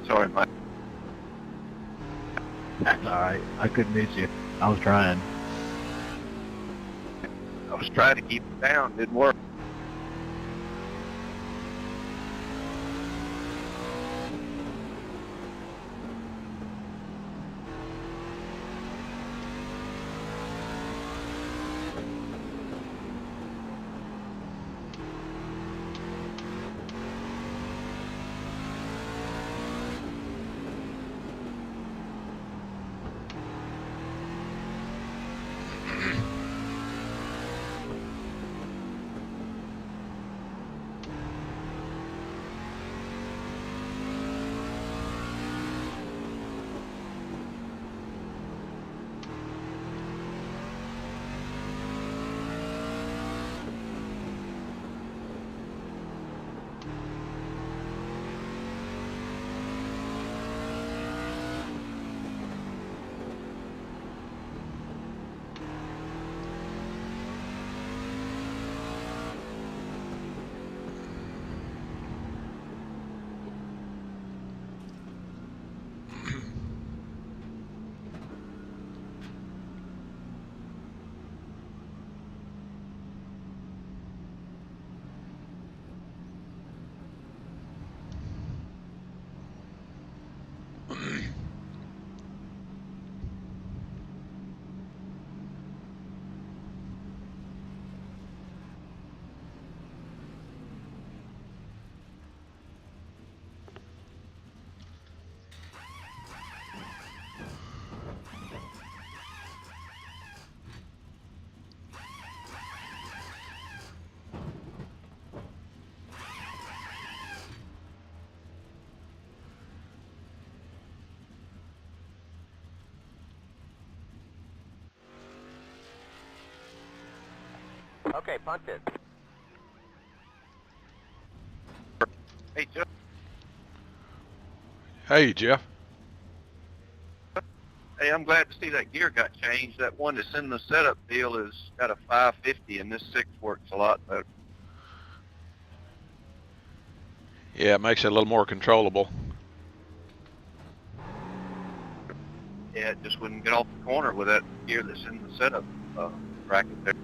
Sorry, Mike. That's alright. I couldn't miss you. I was trying. I was trying to keep it down. Didn't work. Okay, punt it. Hey, Jeff. Hey, Jeff. Hey, I'm glad to see that gear got changed. That one that's in the setup deal is got a 550, and this 6 works a lot better. Yeah, it makes it a little more controllable. Yeah, it just wouldn't get off the corner with that gear that's in the setup bracket there.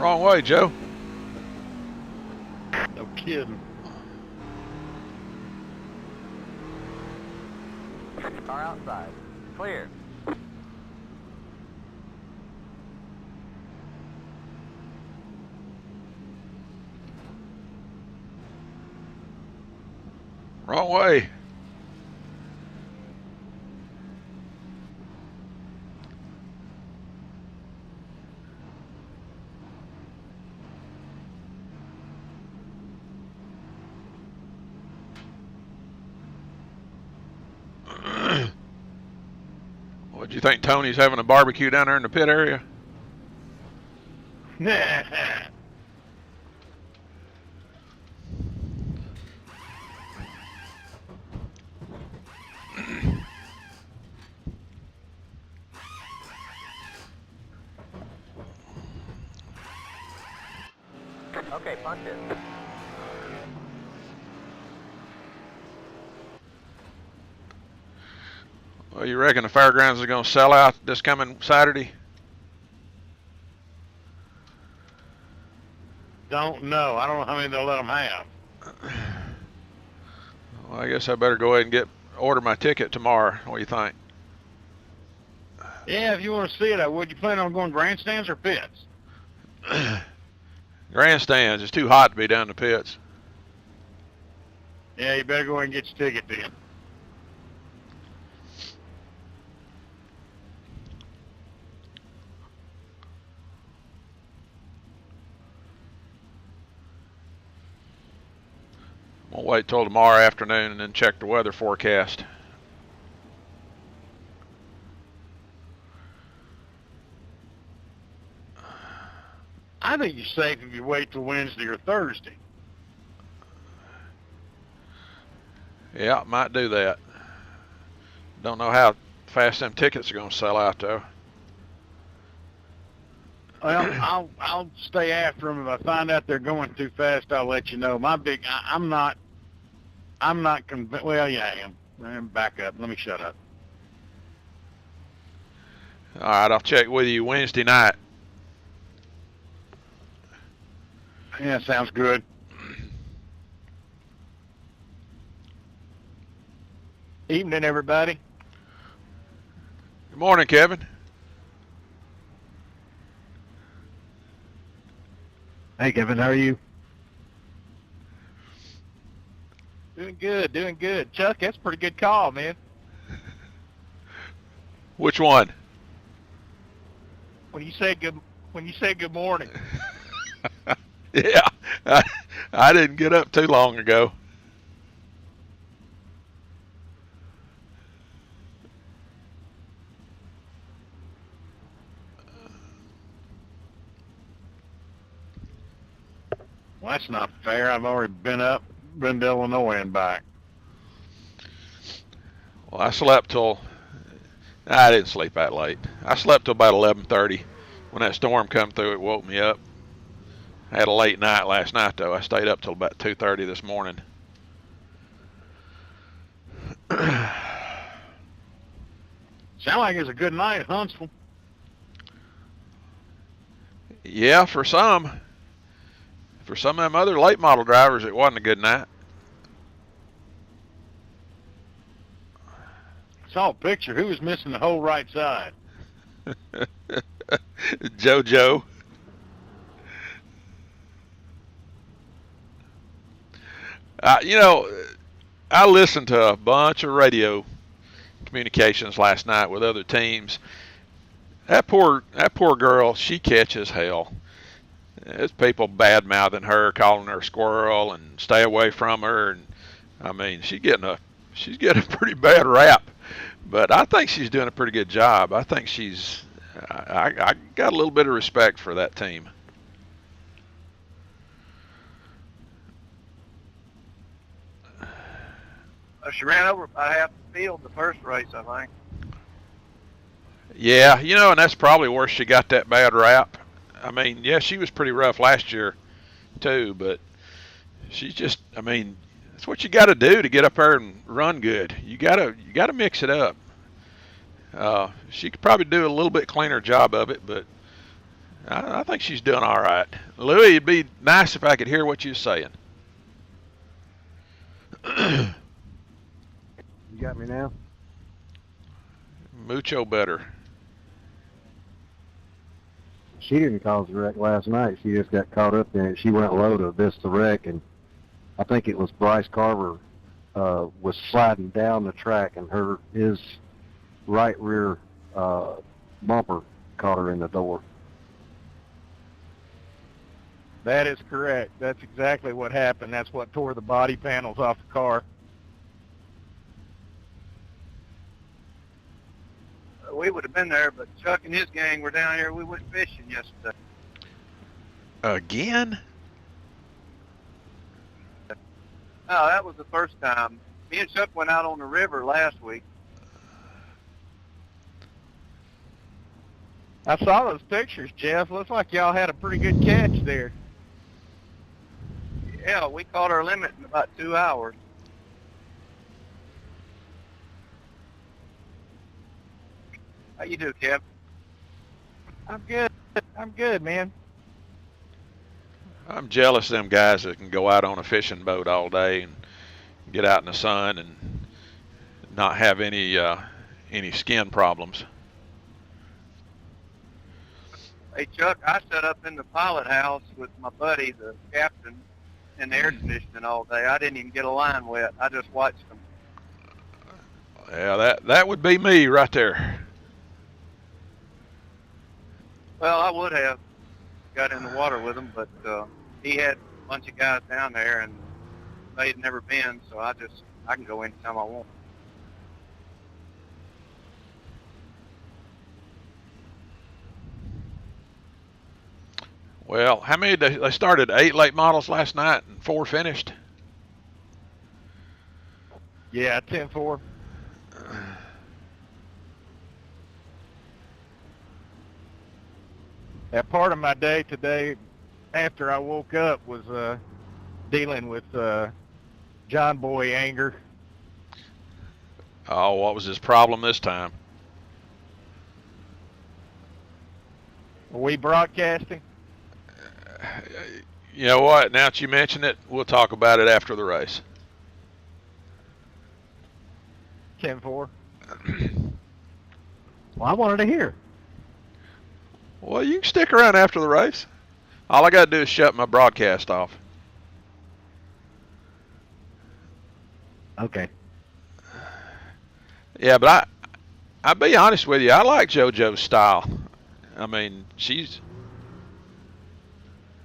Wrong way, Joe. No kidding. Car outside. Clear. Wrong way. What do you think Tony's having a barbecue down there in the pit area? Okay, punch it. Well, you reckon the fairgrounds is going to sell out this coming Saturday? Don't know. I don't know how many they'll let them have. Well, I guess I better go ahead and order my ticket tomorrow. What do you think? Yeah, if you want to see it, I would. You plan on going grandstands or pits? Grandstands. It's too hot to be down in the pits. Yeah, you better go ahead and get your ticket then. We'll wait till tomorrow afternoon and then check the weather forecast. I think you're safe if you wait till Wednesday or Thursday. Yeah, might do that. Don't know how fast them tickets are going to sell out, though. Well, I'll stay after them. If I find out they're going too fast, I'll let you know. I'm not convinced. Well, yeah, I am. Back up. Let me shut up. All right, I'll check with you Wednesday night. Yeah, sounds good. Evening, everybody. Good morning, Kevin. Hey, Kevin, how are you? Doing good. Chuck, that's a pretty good call, man. Which one? When you say good morning. Yeah, I didn't get up too long ago. Well, that's not fair. I've already been to Illinois and back. Well, I didn't sleep that late. I slept till about 11:30. When that storm come through, it woke me up. I had a late night last night, though. I stayed up till about 2:30 this morning. Sound like it's a good night at Huntsville. Yeah, for some. For some of them other late model drivers, it wasn't a good night. Saw a picture. Who was missing the whole right side? JoJo. I listened to a bunch of radio communications last night with other teams. That poor girl, she catches hell. There's people bad-mouthing her, calling her a squirrel and stay away from her. And I mean, she's getting a pretty bad rap. But I think she's doing a pretty good job. I think I got a little bit of respect for that team. She ran over about half the field the first race, I think. Yeah, and that's probably where she got that bad rap. I mean, yeah, she was pretty rough last year too, but she's just, I mean, that's what you got to do to get up there and run good. You got to mix it up. She could probably do a little bit cleaner job of it, but I think she's doing all right. Louis, it'd be nice if I could hear what you're saying. You got me now? Mucho better. She didn't cause the wreck last night. She just got caught up in it. She went low to this the wreck, and I think it was Bryce Carver was sliding down the track, and his right rear bumper caught her in the door. That is correct. That's exactly what happened. That's what tore the body panels off the car. We would have been there, but Chuck and his gang were down here. We went fishing yesterday. Again? No, that was the first time. Me and Chuck went out on the river last week. I saw those pictures, Jeff. Looks like y'all had a pretty good catch there. Yeah, we caught our limit in about 2 hours. How you do, Kev? I'm good. I'm good, man. I'm jealous of them guys that can go out on a fishing boat all day and get out in the sun and not have any skin problems. Hey, Chuck, I sat up in the pilot house with my buddy, the captain, in the air conditioning all day. I didn't even get a line wet. I just watched them. Yeah, that would be me right there. Well, I would have got in the water with him, but he had a bunch of guys down there, and they'd never been, so I can go anytime I want. Well, how many? They started 8 late models last night and 4 finished. Yeah, 10-4. That part of my day today, after I woke up, was dealing with John Boy anger. Oh, what was his problem this time? Are we broadcasting? You know what? Now that you mention it, we'll talk about it after the race. 10-4. Well, I wanted to hear. Well, you can stick around after the race. All I got to do is shut my broadcast off. Okay. Yeah, but I'll be honest with you. I like JoJo's style. I mean,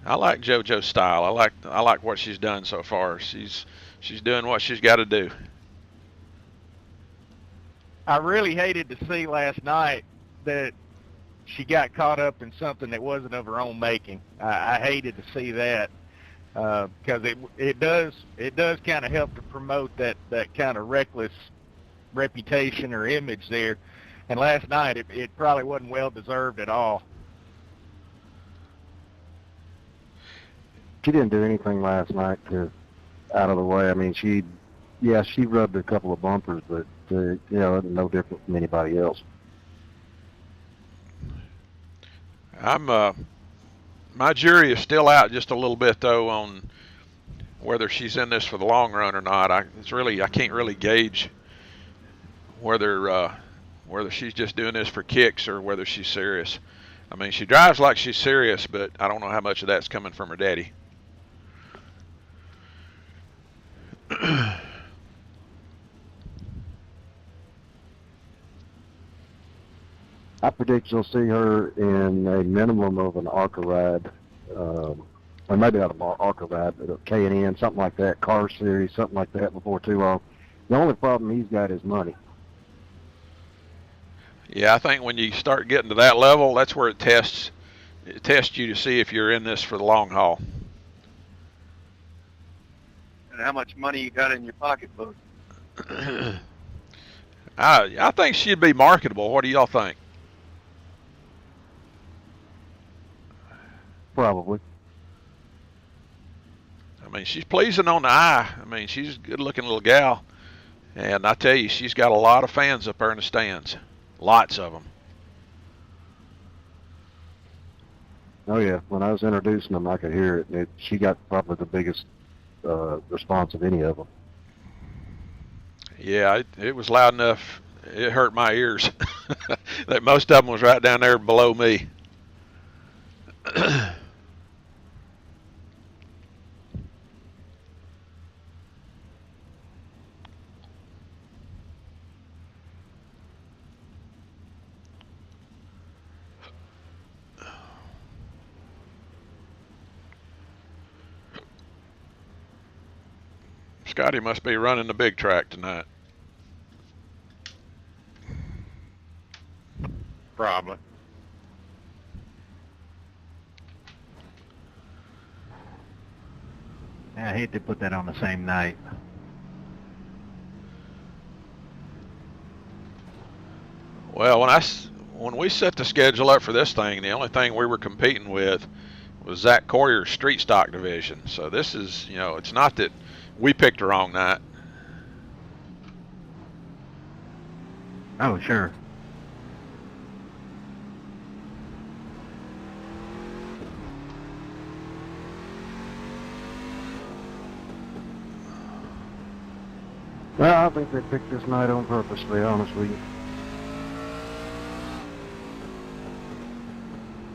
I like JoJo's style. I like what she's done so far. She's doing what she's got to do. I really hated to see last night that she got caught up in something that wasn't of her own making. I hated to see that because it does kind of help to promote that kind of reckless reputation or image there. And last night it probably wasn't well deserved at all. She didn't do anything last night to out of the way. I mean, she rubbed a couple of bumpers, but no different from anybody else. My jury is still out just a little bit though on whether she's in this for the long run or not. I can't really gauge whether she's just doing this for kicks or whether she's serious. I mean, she drives like she's serious, but I don't know how much of that's coming from her daddy. I predict you'll see her in a minimum of an ARCA ride, or maybe not an ARCA ride, but a K&N, something like that, car series, something like that before too long. The only problem he's got is money. Yeah, I think when you start getting to that level, that's where it tests you to see if you're in this for the long haul. And how much money you got in your pocketbook. I think she'd be marketable. What do y'all think? Probably. I mean, she's pleasing on the eye. I mean, she's a good-looking little gal. And I tell you, she's got a lot of fans up there in the stands. Lots of them. Oh yeah, when I was introducing them, I could hear it. She got probably the biggest response of any of them. Yeah, it was loud enough. It hurt my ears. That most of them was right down there below me. Scotty must be running the big track tonight. Probably. I hate to put that on the same night. Well, when we set the schedule up for this thing, the only thing we were competing with was Zach Coryer's street stock division. So this is, it's not that we picked the wrong night. Oh, sure. Well, I think they picked this night on purpose, to be honest with you.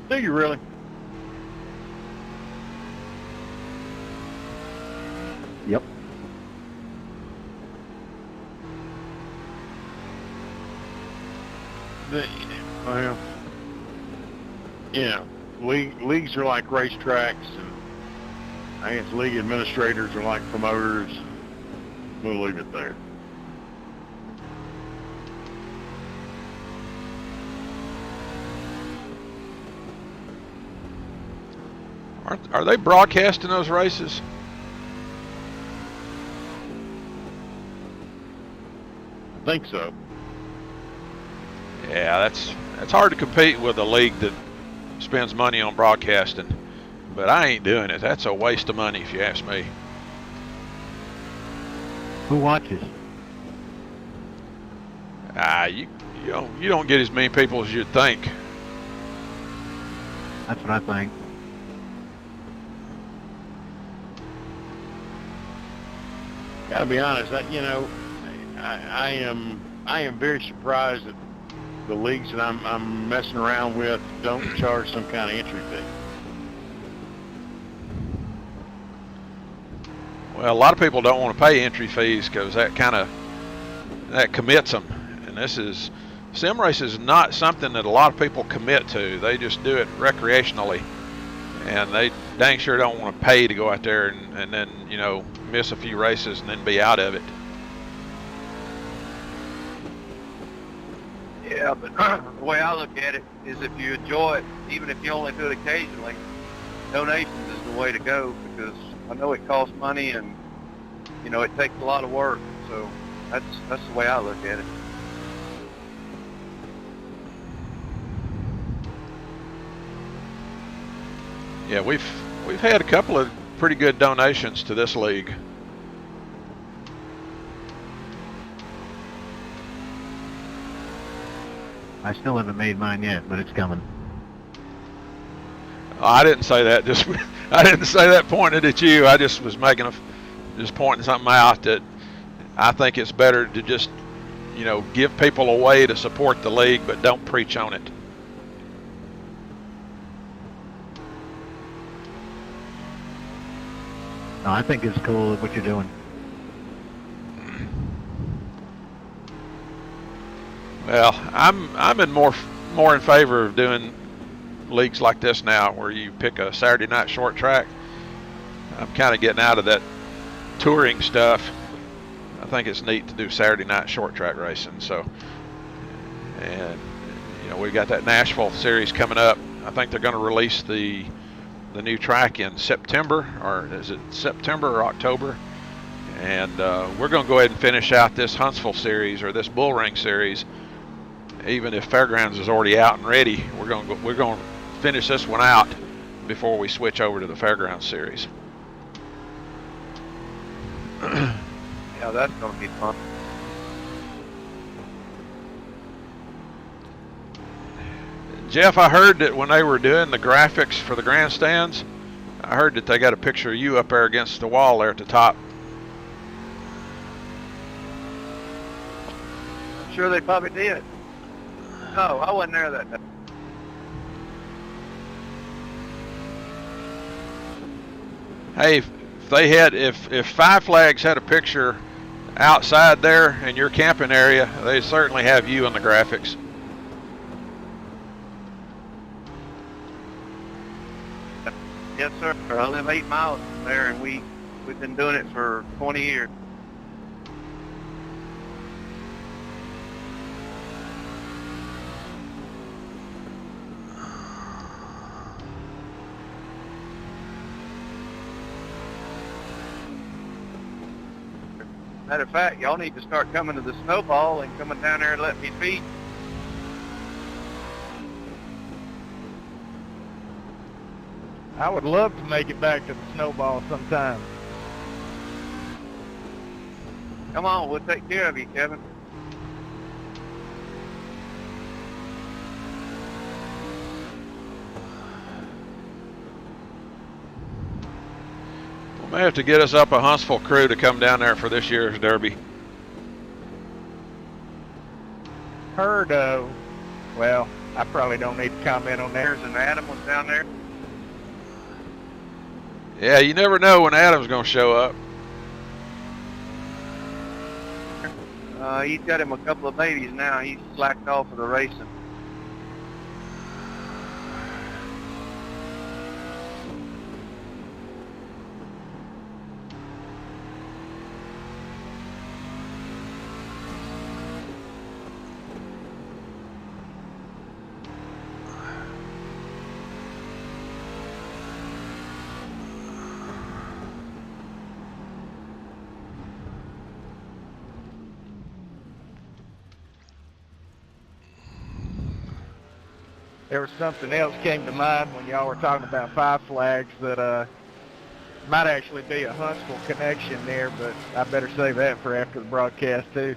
Do you really? Yep. Well, leagues are like racetracks, and I guess league administrators are like promoters. We'll leave it there. Are they broadcasting those races? I think so. Yeah, that's hard to compete with a league that spends money on broadcasting. But I ain't doing it. That's a waste of money if you ask me. Who watches? You don't get as many people as you'd think. That's what I think. Gotta be honest, I am very surprised that the leagues that I'm messing around with don't charge some kind of entry fee. Well, a lot of people don't want to pay entry fees because that commits them. And sim race is not something that a lot of people commit to. They just do it recreationally, and they dang sure don't want to pay to go out there and then miss a few races and then be out of it. Yeah, but the way I look at it is if you enjoy it, even if you only do it occasionally, donations is the way to go, because I know it costs money and, it takes a lot of work. So that's the way I look at it. Yeah, we've had a couple of pretty good donations to this league. I still haven't made mine yet, but it's coming. I didn't say that. I didn't say that pointed at you. I just was just pointing something out that I think it's better to just, give people a way to support the league, but don't preach on it. No, I think it's cool what you're doing. Well, I'm in more in favor of doing leagues like this now, where you pick a Saturday night short track. I'm kind of getting out of that touring stuff. I think it's neat to do Saturday night short track racing. So, and we got that Nashville series coming up. I think they're going to release the new track in September, or is it September or October? And we're going to go ahead and finish out this Huntsville series, or this Bull Ring series. Even if Fairgrounds is already out and ready, we're going to finish this one out before we switch over to the Fairgrounds series. Yeah, that's going to be fun. Jeff, I heard that when they were doing the graphics for the grandstands, I heard that they got a picture of you up there against the wall there at the top. I'm sure they probably did. No, I wasn't there that day. Hey, if Five Flags had a picture outside there in your camping area, they certainly have you in the graphics. Yes, sir. I live 8 miles from there, and we've been doing it for 20 years. Matter of fact, y'all need to start coming to the snowball and coming down there and let me feed. I would love to make it back to the snowball sometime. Come on, we'll take care of you, Kevin. We may have to get us up a Huntsville crew to come down there for this year's Derby. Heard, well, I probably don't need to comment on that. There's an Adam was down there. Yeah, you never know when Adam's going to show up. He's got him a couple of babies now. He's slacked off of the racing. There was something else came to mind when y'all were talking about Five Flags that might actually be a Huntsville connection there, but I better save that for after the broadcast too.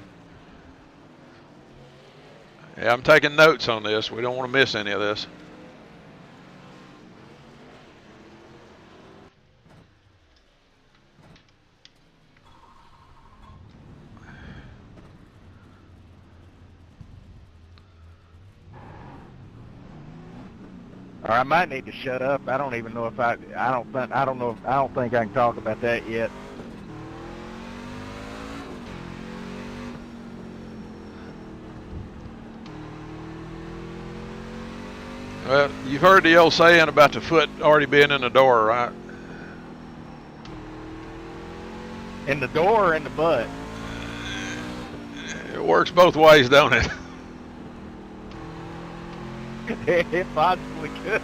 Yeah, I'm taking notes on this. We don't want to miss any of this. Or I might need to shut up. I don't even know if I don't think I can talk about that yet. Well, you've heard the old saying about the foot already being in the door, right? In the door or in the butt? It works both ways, don't it? It possibly could.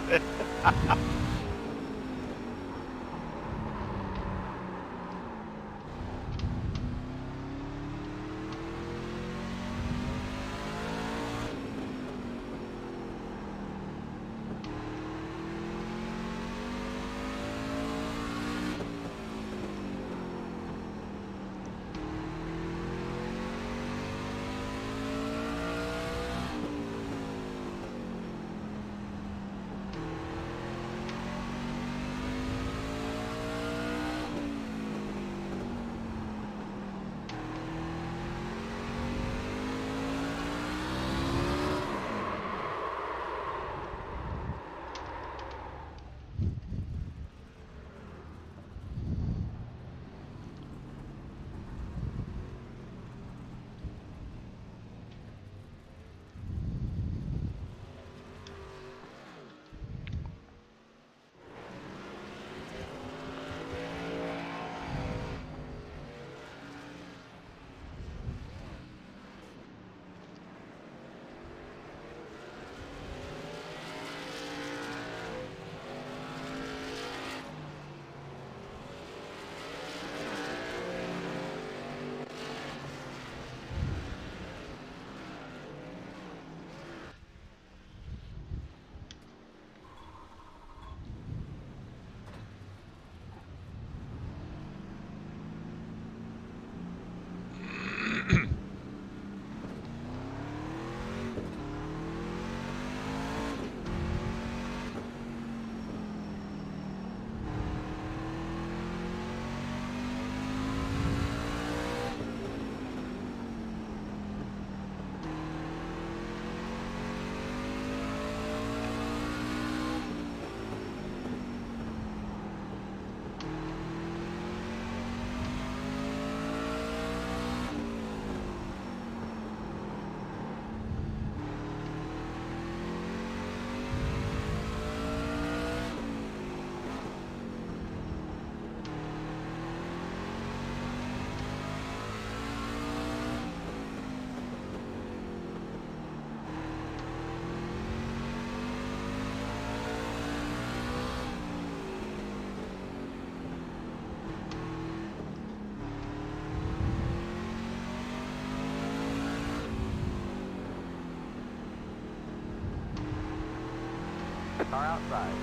Car outside.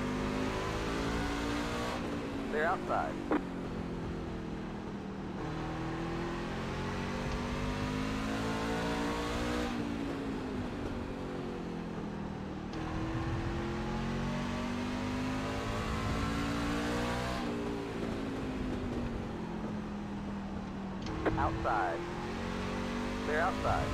Clear outside. Outside. Clear outside.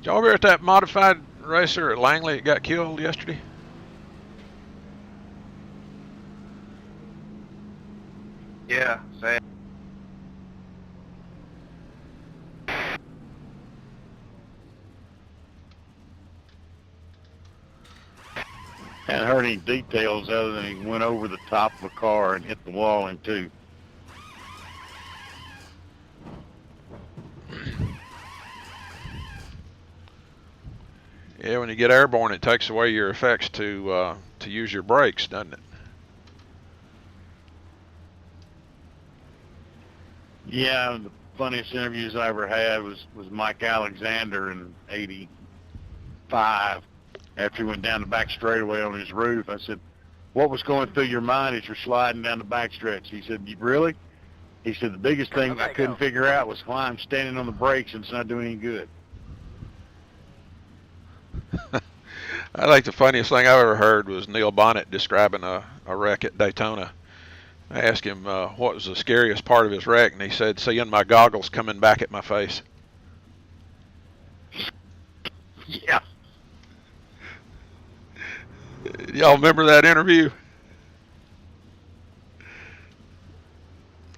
Y'all ever at that modified racer at Langley that got killed yesterday? Yeah, sad. Hadn't heard any details other than he went over the top of a car and hit the wall in two. Yeah, when you get airborne, it takes away your effects to use your brakes, doesn't it? Yeah, the funniest interviews I ever had was Mike Alexander in '85. After he went down the back straightaway on his roof, I said, "What was going through your mind as you're sliding down the backstretch?" He said, "Really?" He said, "The biggest thing Okay, I couldn't go. figure out was why I'm standing on the brakes and it's not doing any good." I think the funniest thing I've ever heard was Neil Bonnet describing a wreck at Daytona. I asked him what was the scariest part of his wreck, and he said, seeing my goggles coming back at my face. Yeah. Y'all remember that interview?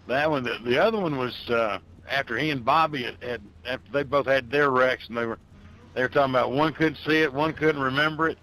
That one, the other one was after he and Bobby after they both had their wrecks, and they were talking about one couldn't see it, one couldn't remember it.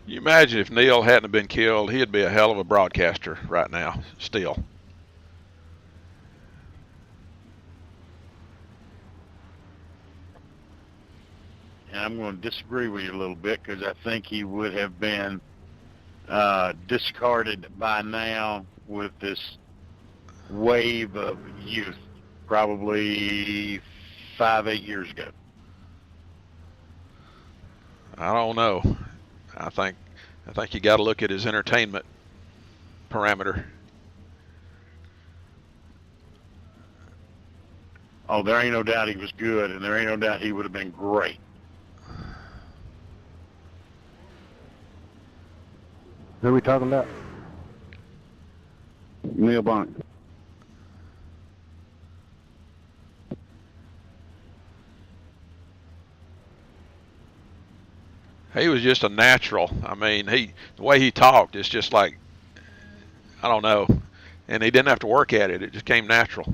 You imagine if Neil hadn't have been killed, he'd be a hell of a broadcaster right now, still. And I'm going to disagree with you a little bit because I think he would have been discarded by now with this wave of youth, probably 5-8 years ago. I don't know. I think you got to look at his entertainment parameter. Oh, there ain't no doubt he was good, and there ain't no doubt he would have been great. Who are we talking about? Neil Bonnet. He was just a natural. I mean, the way he talked, it's just like, I don't know. And he didn't have to work at it. It just came natural.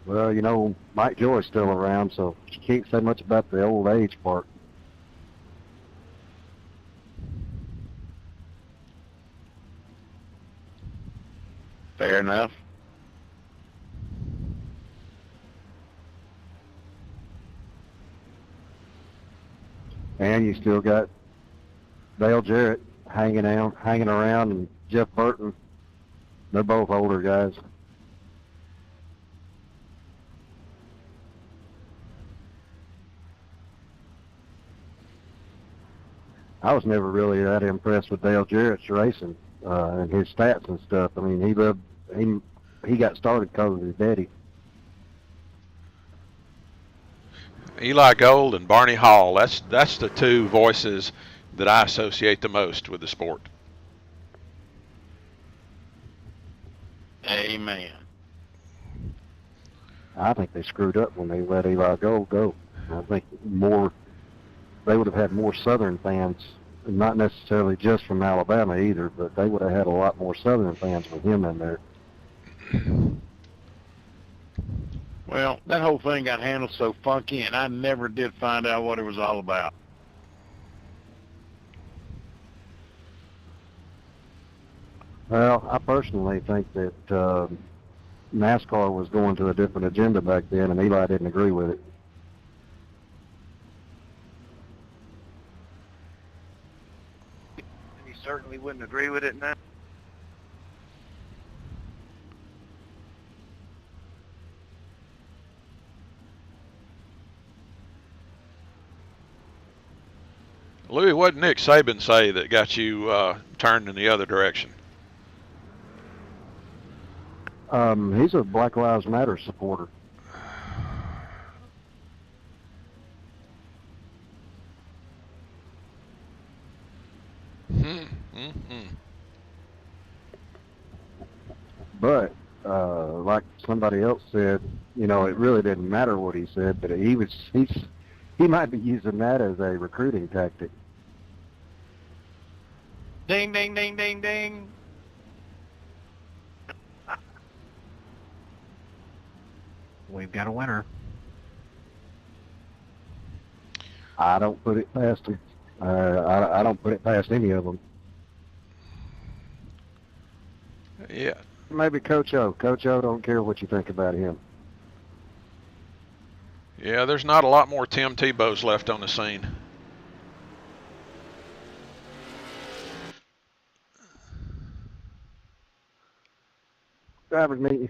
Well, you know, Mike Joy's still around, so you can't say much about the old age part. Fair enough. And you still got Dale Jarrett hanging around, and Jeff Burton. They're both older guys. I was never really that impressed with Dale Jarrett's racing and his stats and stuff. I mean, he got started because of his daddy. Eli Gold and Barney Hall. That's the two voices that I associate the most with the sport. Amen. I think they screwed up when they let Eli Gold go. I think they would have had more Southern fans, not necessarily just from Alabama either, but they would have had a lot more Southern fans with him in there. Well, that whole thing got handled so funky, and I never did find out what it was all about. Well, I personally think that NASCAR was going to a different agenda back then, and Eli didn't agree with it. He certainly wouldn't agree with it now. Louis, what did Nick Saban say that got you turned in the other direction? He's a Black Lives Matter supporter. But like somebody else said, you know, it really didn't matter what he said, but he might be using that as a recruiting tactic. Ding, ding, ding, ding, ding. We've got a winner. I don't put it past him. I don't put it past any of them. Yeah. Maybe Coach O. Coach O, don't care what you think about him. Yeah, there's not a lot more Tim Tebow's left on the scene. Drivers meeting.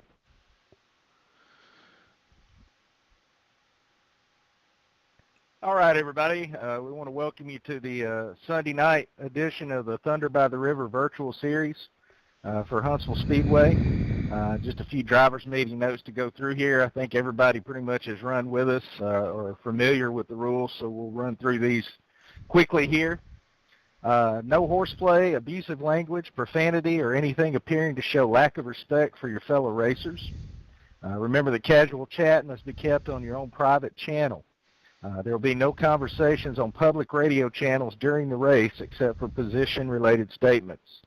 All right, everybody. We want to welcome you to the Sunday night edition of the Thunder by the River virtual series for Huntsville Speedway. Just a few drivers meeting notes to go through here. I think everybody pretty much has run with us or are familiar with the rules, so we'll run through these quickly here. No horseplay, abusive language, profanity, or anything appearing to show lack of respect for your fellow racers. Remember that casual chat must be kept on your own private channel. There will be no conversations on public radio channels during the race except for position-related statements.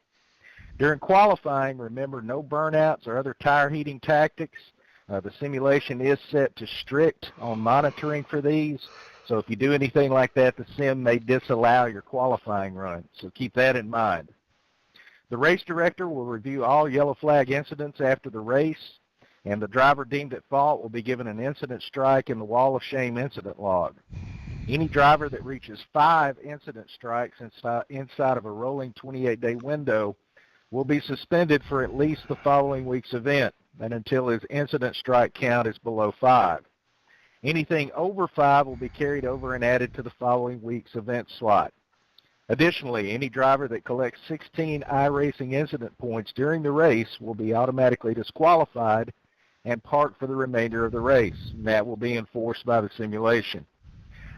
During qualifying, remember no burnouts or other tire heating tactics. The simulation is set to strict on monitoring for these, so if you do anything like that, the sim may disallow your qualifying run, so keep that in mind. The race director will review all yellow flag incidents after the race, and the driver deemed at fault will be given an incident strike in the Wall of Shame incident log. Any driver that reaches 5 incident strikes inside of a rolling 28-day window will be suspended for at least the following week's event and until his incident strike count is below 5. Anything over 5 will be carried over and added to the following week's event slot. Additionally, any driver that collects 16 iRacing incident points during the race will be automatically disqualified and parked for the remainder of the race, and that will be enforced by the simulation.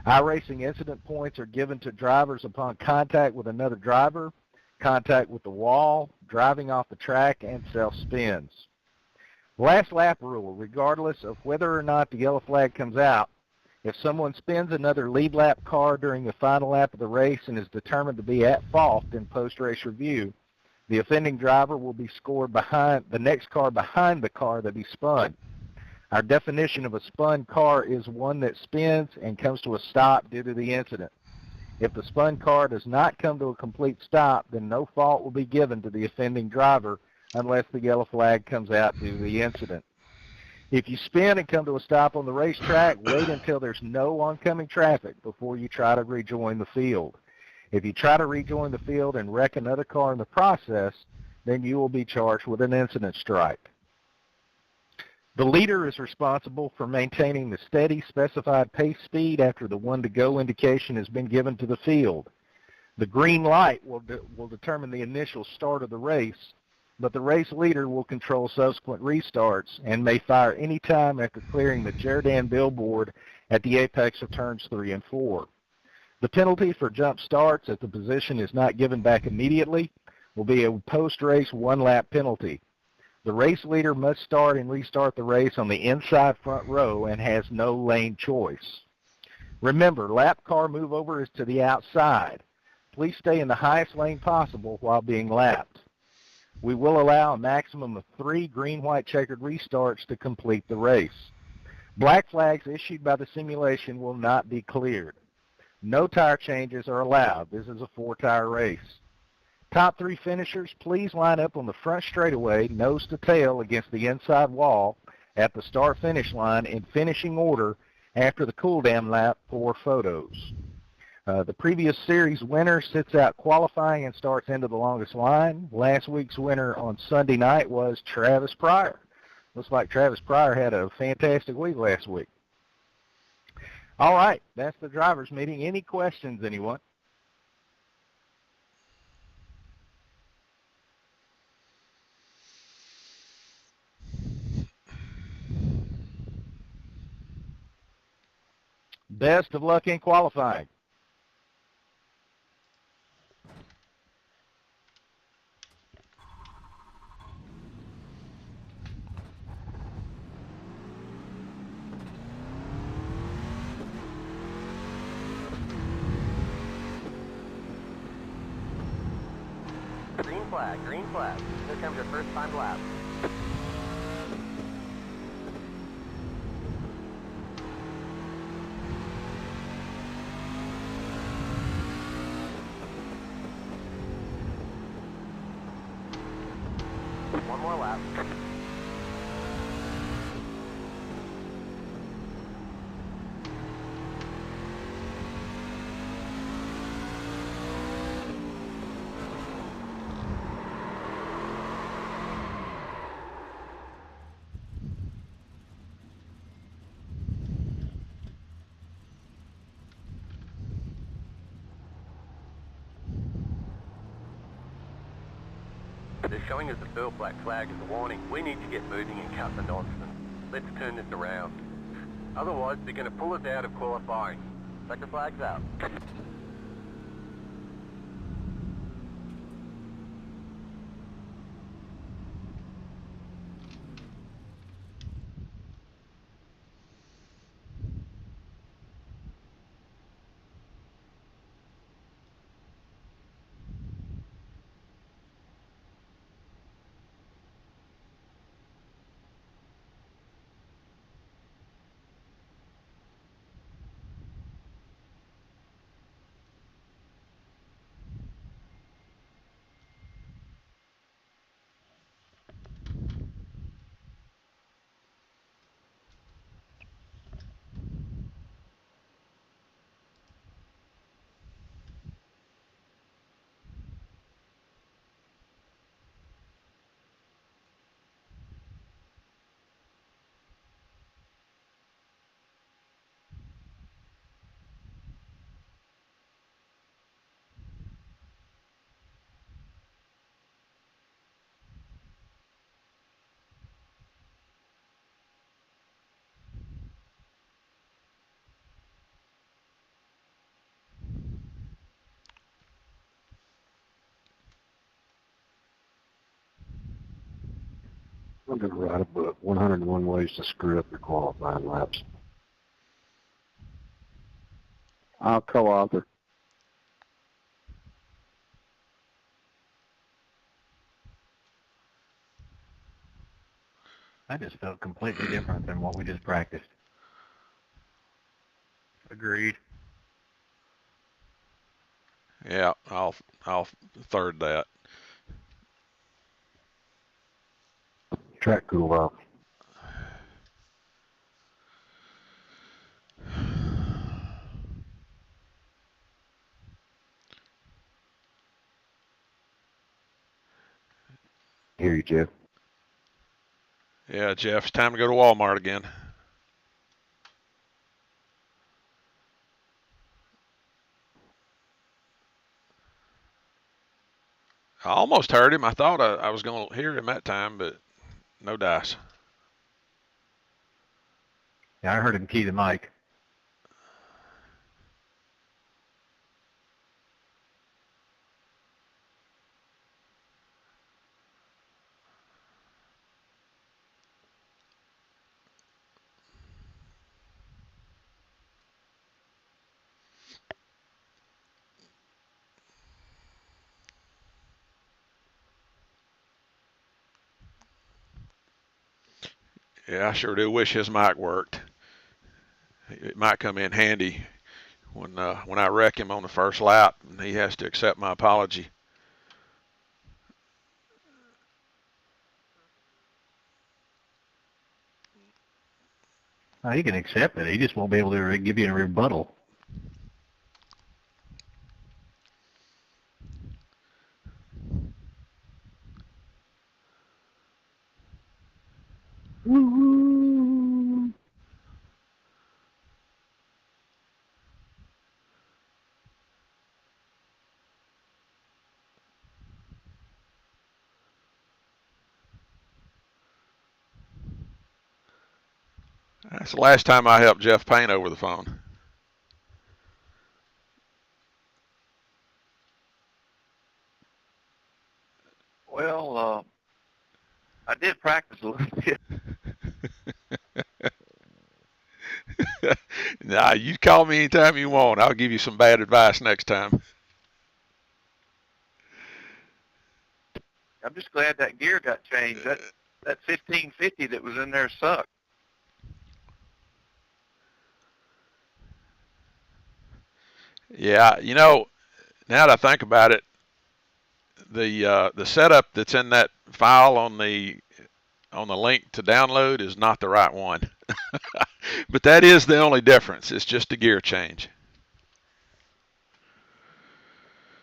iRacing incident points are given to drivers upon contact with another driver, contact with the wall, driving off the track, and self-spins. Last lap rule, regardless of whether or not the yellow flag comes out, if someone spins another lead lap car during the final lap of the race and is determined to be at fault in post-race review, the offending driver will be scored behind the next car behind the car that he spun. Our definition of a spun car is one that spins and comes to a stop due to the incident. If the spun car does not come to a complete stop, then no fault will be given to the offending driver unless the yellow flag comes out due to the incident. If you spin and come to a stop on the racetrack, wait until there's no oncoming traffic before you try to rejoin the field. If you try to rejoin the field and wreck another car in the process, then you will be charged with an incident strike. The leader is responsible for maintaining the steady specified pace speed after the one-to-go indication has been given to the field. The green light will determine the initial start of the race, but the race leader will control subsequent restarts and may fire any time after clearing the Jerdan billboard at the apex of turns 3 and 4. The penalty for jump starts if the position is not given back immediately will be a post-race one-lap penalty. The race leader must start and restart the race on the inside front row and has no lane choice. Remember, lap car moveover is to the outside. Please stay in the highest lane possible while being lapped. We will allow a maximum of 3 green-white checkered restarts to complete the race. Black flags issued by the simulation will not be cleared. No tire changes are allowed. This is a 4-tire race. Top 3 finishers, please line up on the front straightaway, nose to tail against the inside wall at the start-finish line in finishing order after the cool-down lap for photos. The previous series winner sits out qualifying and starts into the longest line. Last week's winner on Sunday night was Travis Pryor. Looks like Travis Pryor had a fantastic week last week. All right, that's the drivers' meeting. Any questions, anyone? Best of luck in qualifying. Green flag, green flag. Here comes your first time lap. One more lap. They're showing us the first black flag as a warning. We need to get moving and cut the nonsense. Let's turn this around. Otherwise, they're going to pull us out of qualifying. Check the flags out. I'm going to write a book, 101 Ways to Screw Up Your Qualifying Laps. I'll co-author. That just felt completely different than what we just practiced. Agreed. Yeah, I'll third that. Track cool off. Hear you, Jeff. Yeah, Jeff, it's time to go to Walmart again. I almost heard him. I thought I was going to hear him that time, but no dice. Yeah, I heard him key the mic. Yeah, I sure do wish his mic worked. It might come in handy when I wreck him on the first lap and he has to accept my apology. Oh, he can accept it. He just won't be able to give you a rebuttal. Woo-hoo. That's the last time I helped Jeff Payne over the phone. Well, I did practice a little bit. Nah, you call me anytime you want. I'll give you some bad advice next time. I'm just glad that gear got changed. That 1550 that was in there sucked. Yeah, now that I think about it, the setup that's in that file on the link to download is not the right one. But that is the only difference. It's just a gear change.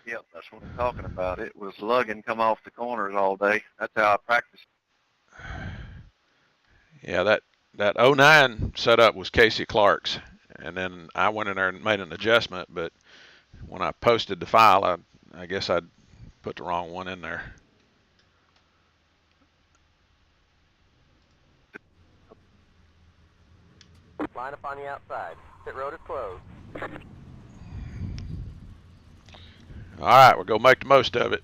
Yep, that's what I'm talking about. It was lugging come off the corners all day. That's how I practiced. Yeah, that 09 setup was Casey Clark's, and then I went in there and made an adjustment, but when I posted the file, I guess I'd put the wrong one in there. Line up on the outside. Pit road is closed. All right, we'll go make the most of it.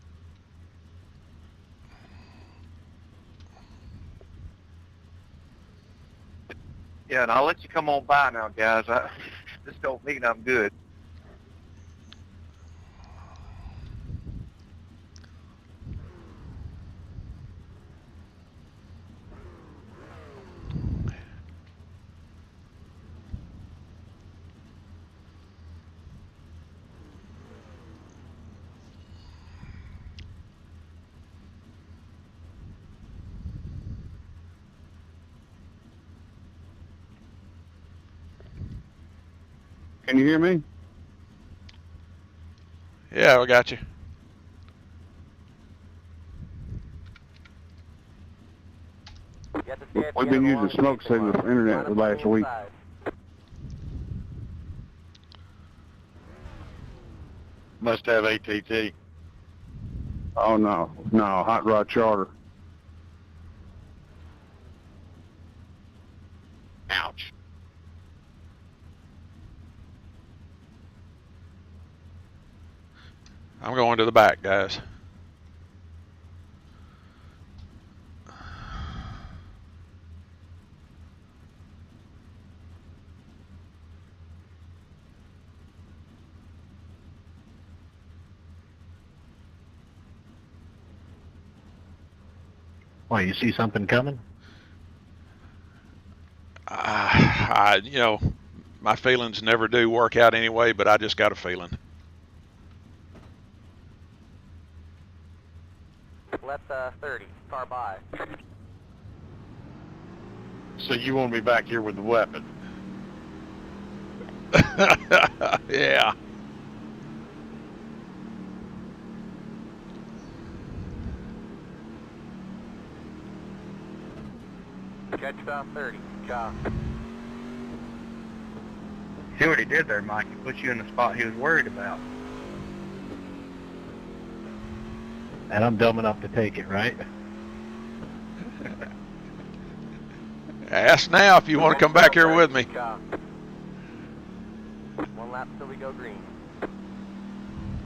Yeah, and I'll let you come on by now, guys. This don't mean I'm good. Can you hear me? Yeah, we got you. We've been using smoke signals for internet the last week. Must have ATT. Oh, no, Hot Rod Charter. Ouch. I'm going to the back, guys. Why, you see something coming? You know, my feelings never do work out anyway, but I just got a feeling. Left 30, car by. So you want me back here with the weapon? Yeah. Catch about 30, Cha. See what he did there, Mike? He put you in the spot he was worried about. And I'm dumb enough to take it, right? Ask now if you want to come back here with me. Cha. 1 lap till we go green.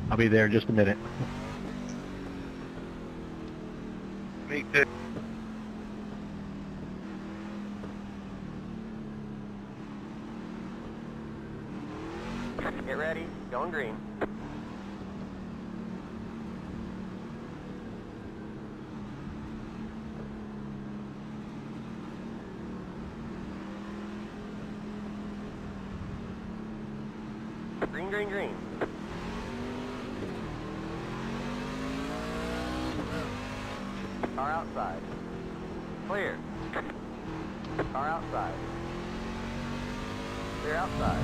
I'll be there in just a minute. Me too. Get ready, going green. Green, green, green. Car outside. Clear. Car outside. Clear outside.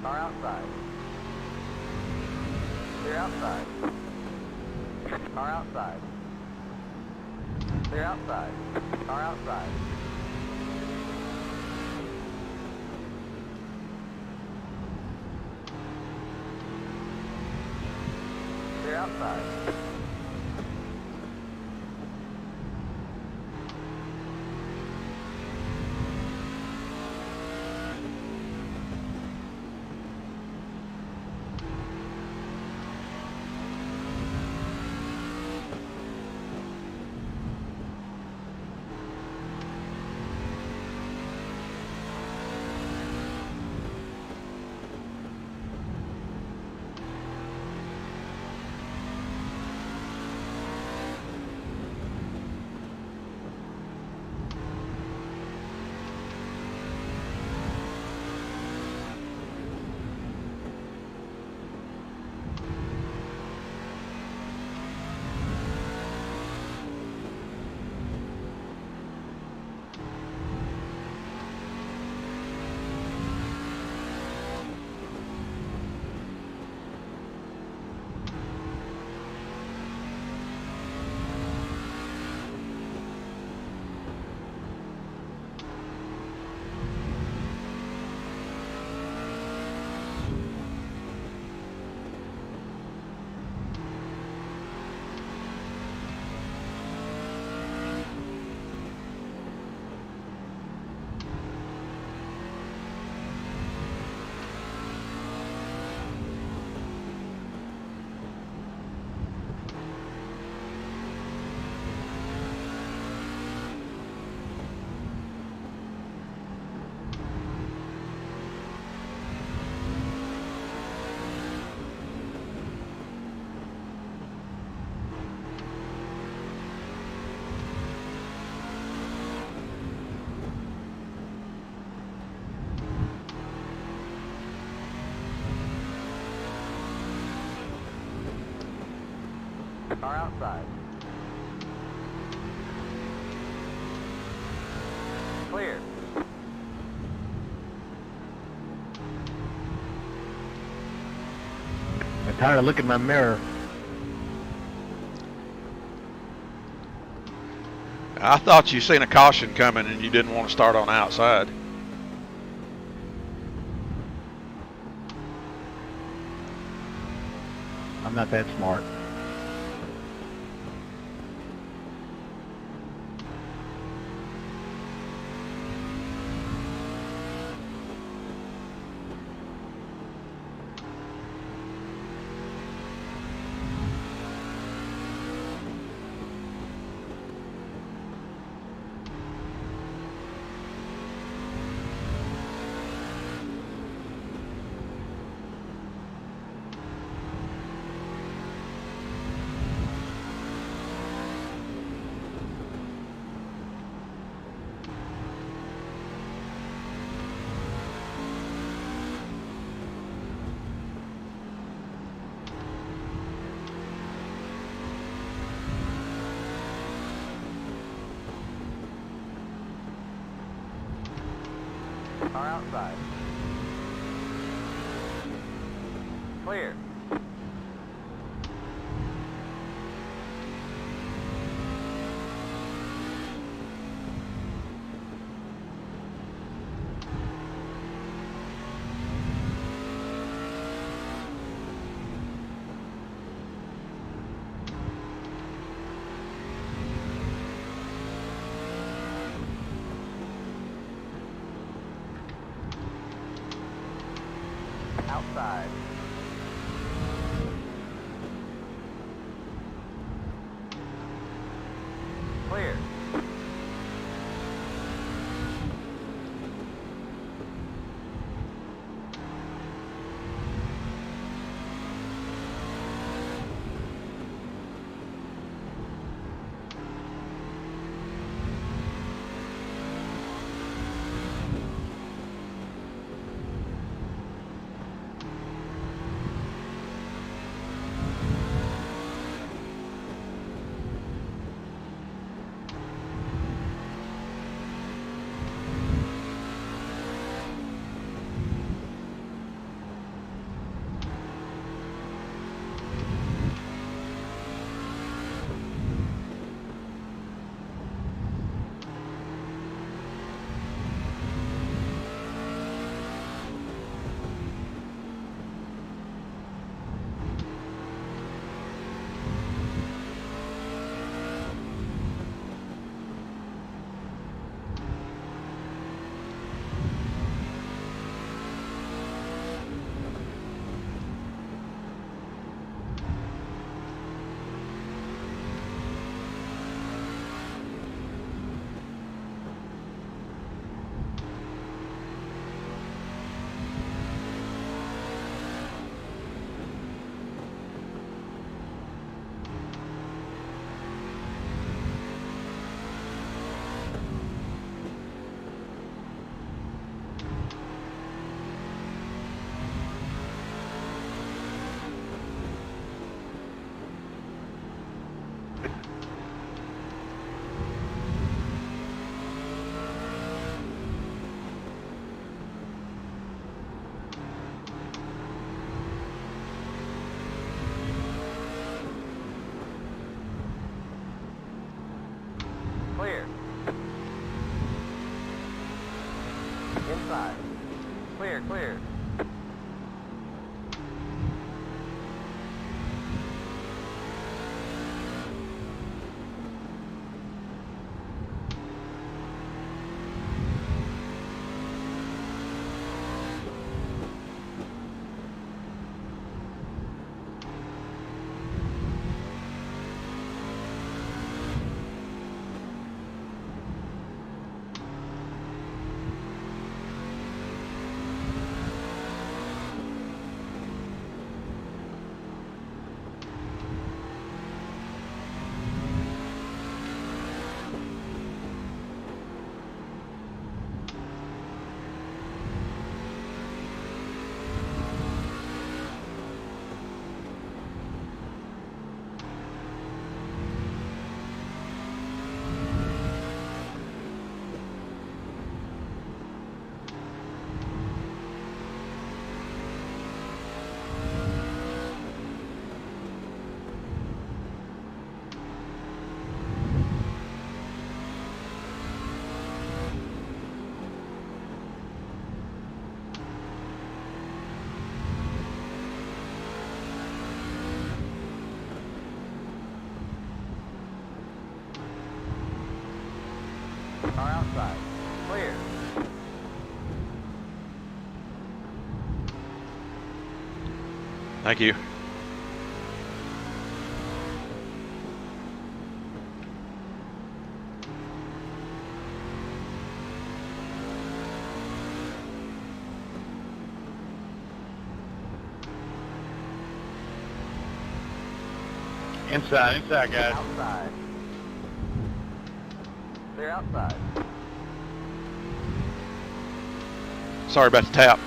Car outside. Clear outside. Car outside. Clear outside. Car outside. Clear outside. Car outside. Clear. I'm tired of looking in my mirror. I thought you seen a caution coming and you didn't want to start on the outside. I'm not that smart. Car outside. Clear. Outside. Clear. Clear. Inside. Clear, clear. Car outside. Clear. Thank you. Inside, guys. Outside. Clear outside. Sorry about the tap.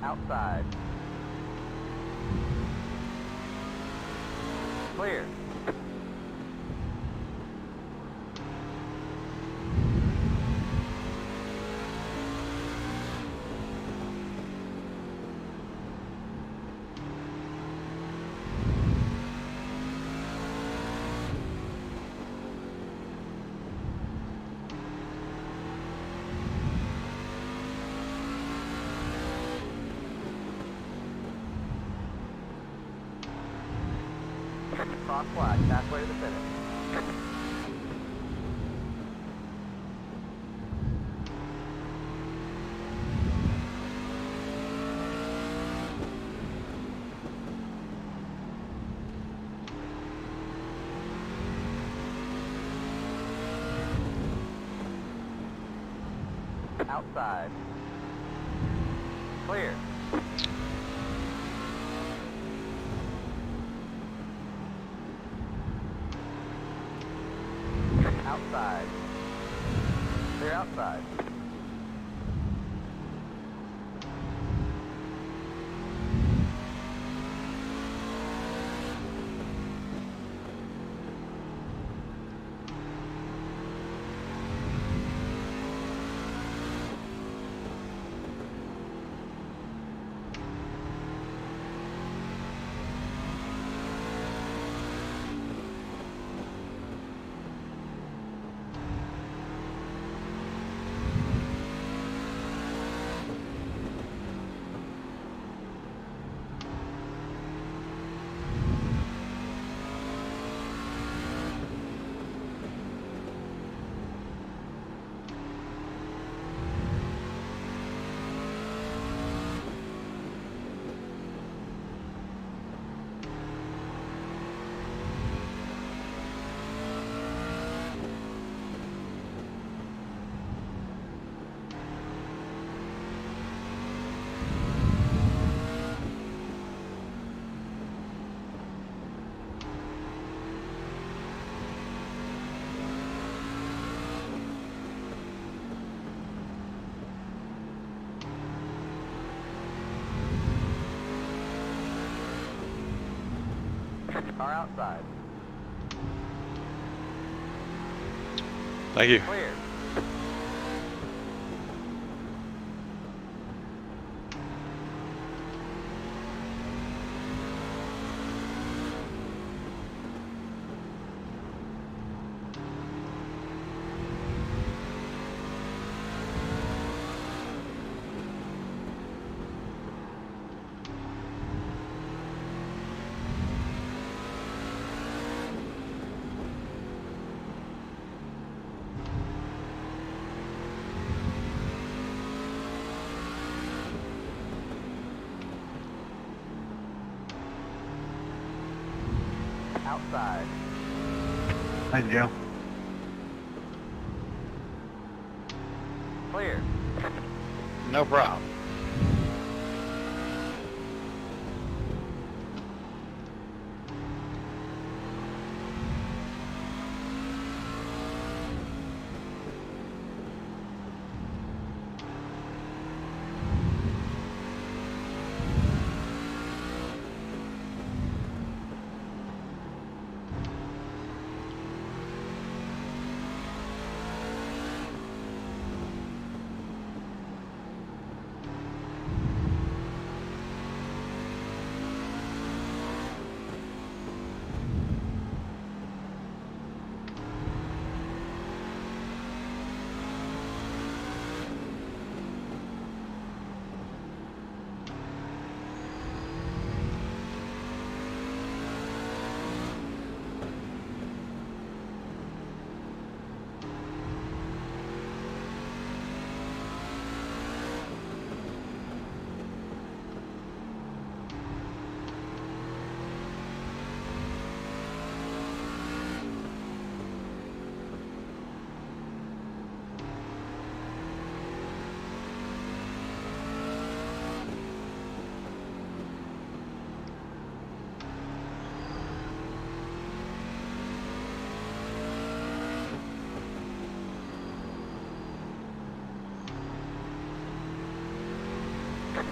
Outside. Clear. Cross flag, halfway to the finish. Outside. Clear. Outside. Clear outside. Car outside. Thank you. Clear. Outside. Thanks, Joe. Clear. No problem.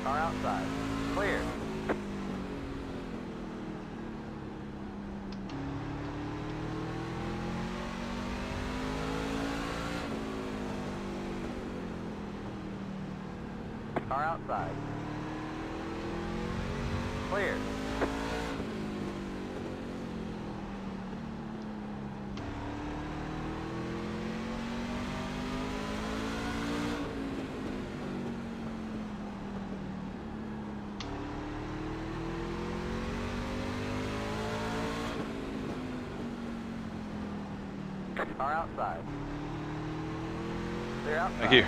Car outside. Clear. Car outside. Clear. Car outside. Clear outside. Thank you.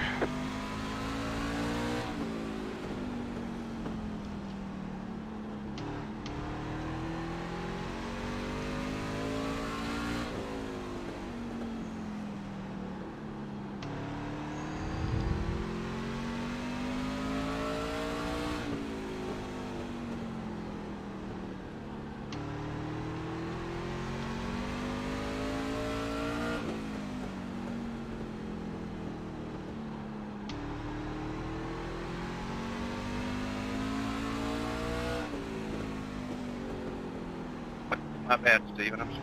My bad, Stephen. I'm sorry.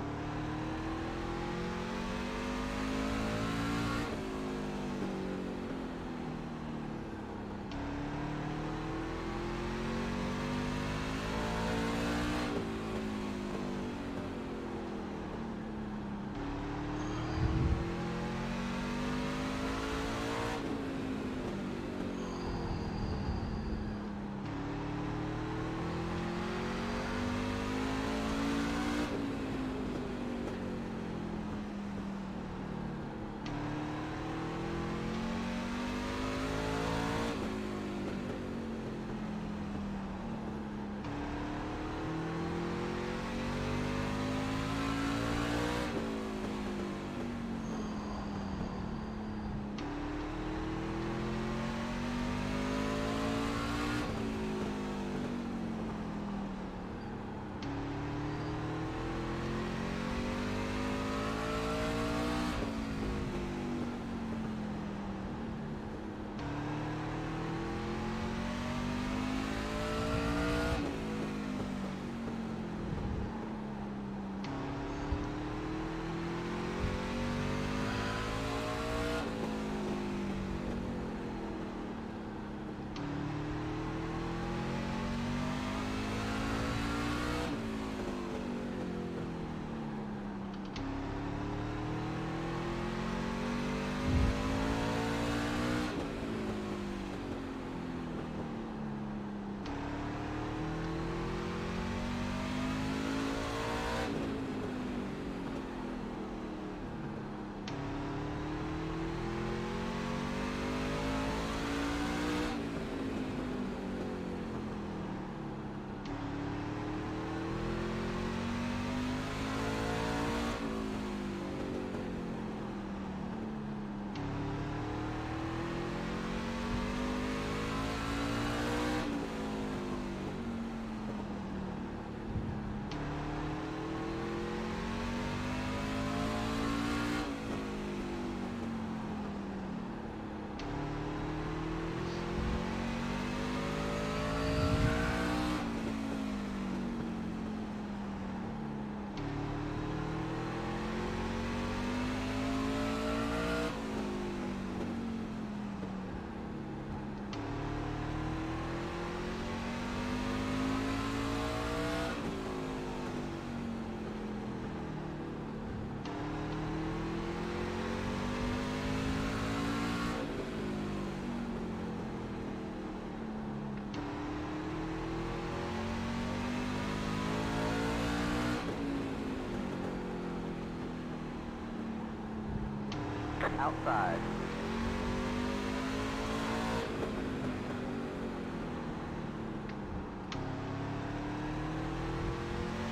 Outside.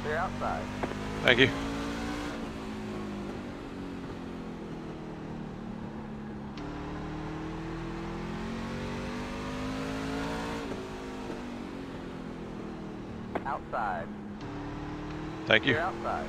Clear outside. Thank you. Outside. Thank you. Clear outside.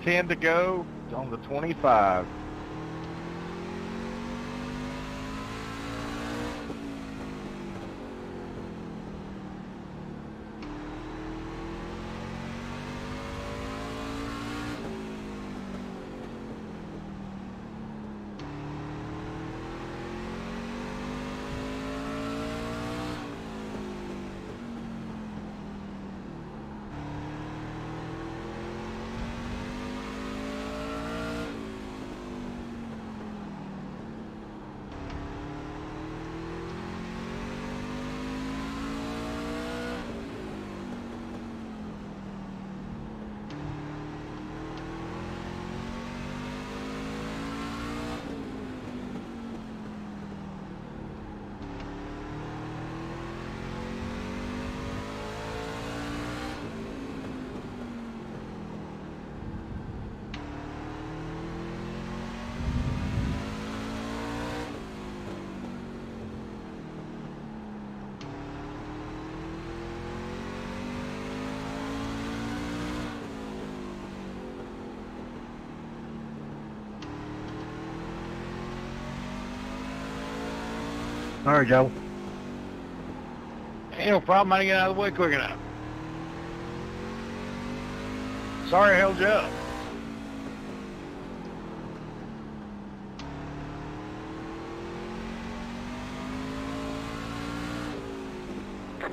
10 to go on the 25. All right, Joe. Ain't no problem. I didn't get out of the way quick enough. Sorry I held you up.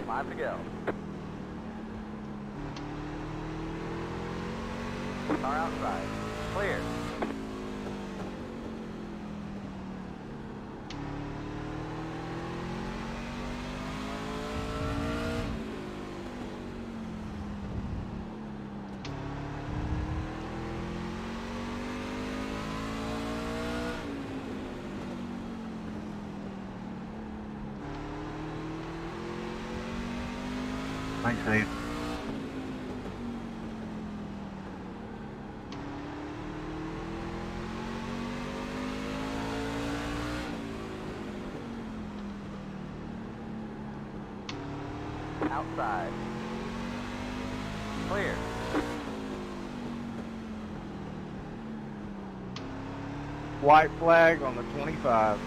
Five to go. Car outside. Clear. Thanks, Steve. Outside. Clear. White flag on the 25.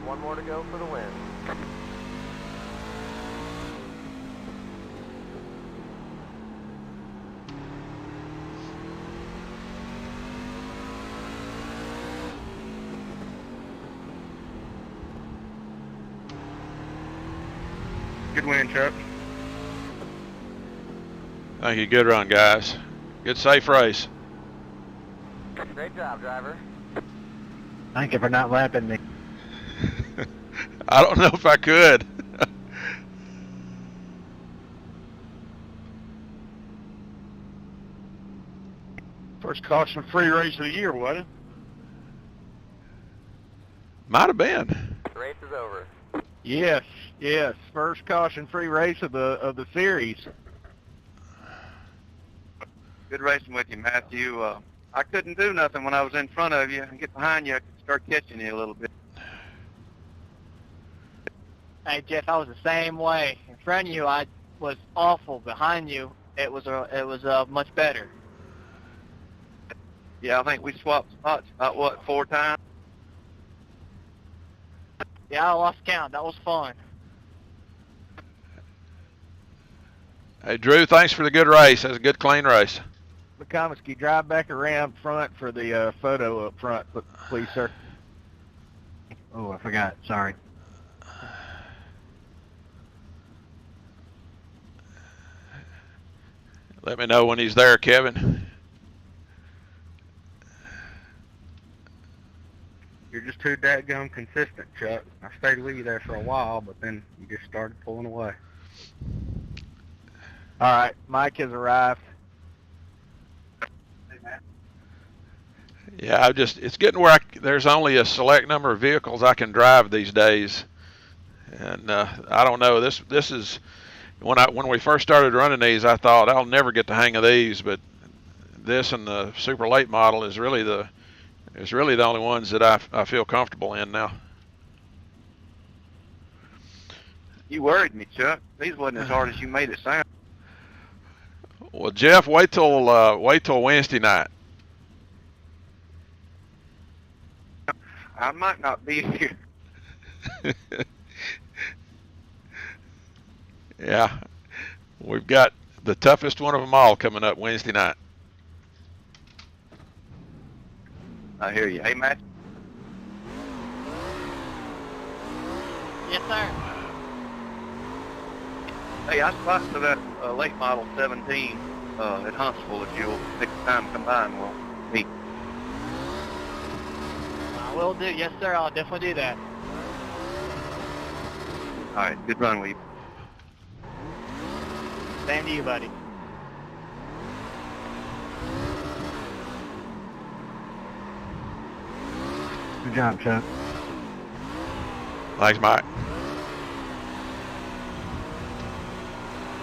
One more to go for the win. Good win, Chuck. Thank you. Good run, guys. Good safe race. Great job, driver. Thank you for not lapping me. I don't know if I could. First caution-free race of the year, wasn't it? Might have been. The race is over. Yes, yes. First caution-free race of the series. Good racing with you, Matthew. I couldn't do nothing when I was in front of you. And get behind you, I could start catching you a little bit. Hey Jeff, I was the same way. In front of you, I was awful. Behind you, it was much better. Yeah, I think we swapped spots about, what, 4 times? Yeah, I lost count. That was fun. Hey, Drew, thanks for the good race. That was a good, clean race. McComiskey, drive back around front for the photo up front, please, sir. Oh, I forgot. Sorry. Let me know when he's there, Kevin. You're just too dadgum consistent, Chuck. I stayed with you there for a while, but then you just started pulling away. All right, Mike has arrived. Yeah, it's getting where there's only a select number of vehicles I can drive these days. And I don't know, this is, when we first started running these, I thought I'll never get the hang of these, but this and the super late model is really the only ones that I feel comfortable in now. You worried me, Chuck. These wasn't as hard as you made it sound. Well, Jeff, wait till Wednesday night. I might not be here. Yeah, we've got the toughest one of them all coming up Wednesday night. I hear you. Hey, Matt. Yes, sir. Hey, I spotted to that late model 17 at Huntsville. If you'll take the time to come by and we'll meet. I will do. Yes, sir. I'll definitely do that. All right. Good run, Lee. Same to you, buddy. Good job, Chuck. Thanks, Mike.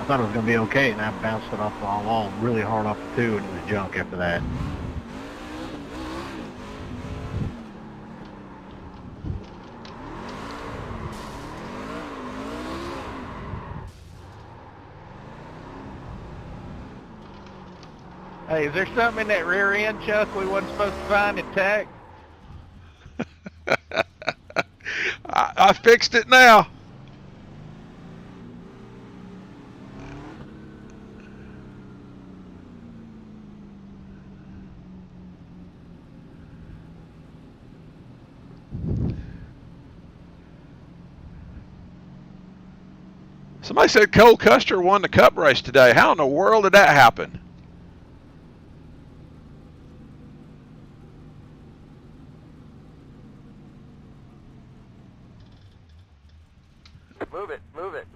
I thought it was going to be okay, and I bounced it off the wall really hard off the 2, and it was junk after that. Hey, is there something in that rear end, Chuck, we wasn't supposed to find intact? I fixed it now. Somebody said Cole Custer won the cup race today. How in the world did that happen? Move it, move it.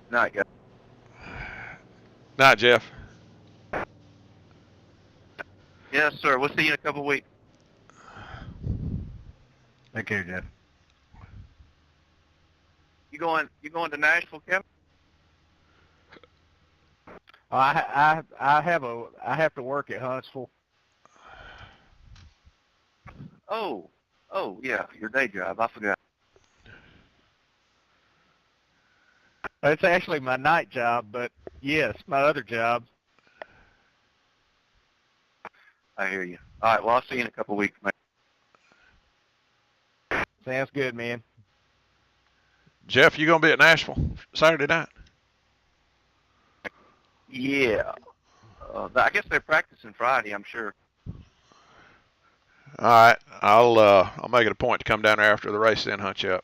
Night, guys. Night, Jeff. Yes, sir. We'll see you in a couple of weeks. Take care, Jeff. You going to Nashville, Kevin? I have to work at Huntsville. Oh, yeah, your day job. I forgot. It's actually my night job, but yes, my other job. I hear you. All right, well, I'll see you in a couple of weeks, mate. Sounds good, man. Jeff, you gonna be at Nashville Saturday night? Yeah. I guess they're practicing Friday, I'm sure. All right, I'll make it a point to come down there after the race, then hunt you up.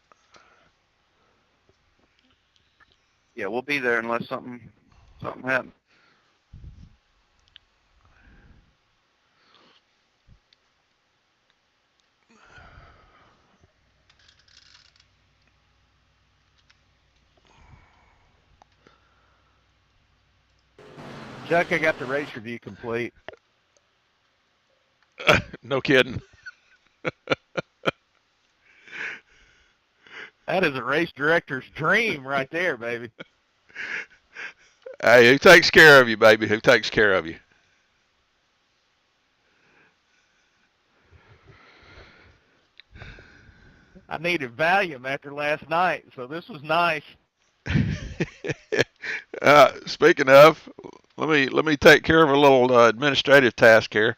Yeah, we'll be there unless something happens. Chuck, I got the race review complete. No kidding. That is a race director's dream right there, baby. Hey, who takes care of you, baby? Who takes care of you? I needed Valium after last night, so this was nice. Speaking of, let me take care of a little administrative task here.